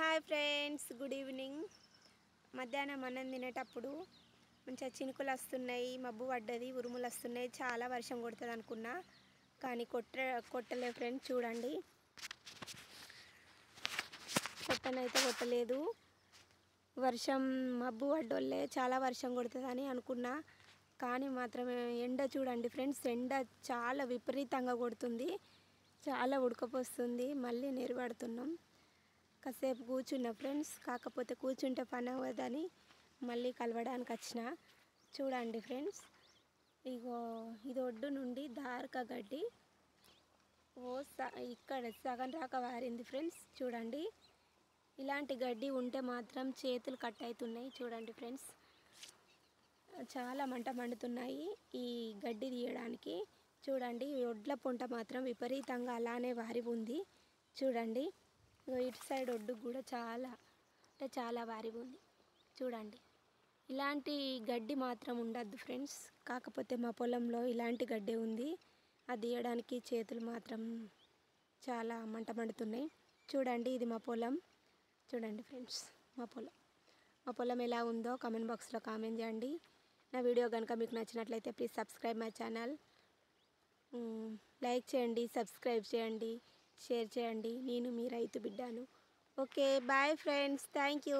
Hi friends, good evening. మధ్యాహ్నం అన్నం తినేటప్పుడు మంచిగా చినుకులు వస్తున్నాయి, మబ్బు పడ్డది, ఉరుములు వస్తున్నాయి. చాలా వర్షం కొడుతుంది అనుకున్నా, కానీ కొట్టలే ఫ్రెండ్స్. చూడండి, కొట్టనైతే కొట్టలేదు. వర్షం మబ్బు పడ్డోళ్ళే చాలా వర్షం కొడుతుందని అనుకున్నా, కానీ మాత్రం ఎండ చూడండి ఫ్రెండ్స్. ఎండ చాలా విపరీతంగా కొడుతుంది, చాలా ఉడకపోస్తుంది. మళ్ళీ నిలబడుతున్నాం. కాసేపు కూర్చున్నా ఫ్రెండ్స్, కాకపోతే కూర్చుంటే పని అవ్వదని మళ్ళీ కలవడానికి వచ్చిన. చూడండి ఫ్రెండ్స్, ఇగో ఇది ఒడ్డు నుండి దారక గడ్డి ఇక్కడ సగం రాక వారింది ఫ్రెండ్స్. చూడండి, ఇలాంటి గడ్డి ఉంటే మాత్రం చేతులు కట్ అవుతున్నాయి. చూడండి ఫ్రెండ్స్, చాలా మంట మండుతున్నాయి ఈ గడ్డి తీయడానికి. చూడండి, ఒడ్ల పొంట మాత్రం విపరీతంగా అలానే వారి ఉంది. చూడండి, ఇటు సైడ్ ఒడ్డు కూడా చాలా వారి ఉంది. చూడండి, ఇలాంటి గడ్డి మాత్రం ఉండద్దు ఫ్రెండ్స్. కాకపోతే మా పొలంలో ఇలాంటి గడ్డి ఉంది, అది తీయడానికి చేతులు మాత్రం చాలా మంట మండుతున్నాయి. చూడండి, ఇది మా పొలం. చూడండి ఫ్రెండ్స్, మా పొలం ఎలా ఉందో కామెంట్ బాక్స్లో కామెంట్ చేయండి. నా వీడియో కనుక మీకు నచ్చినట్లయితే please subscribe my channel. Like చేయండి, సబ్స్క్రైబ్ చేయండి, షేర్ చేయండి. నేను మీ రైతు బిడ్డను. Okay, bye friends, thank you.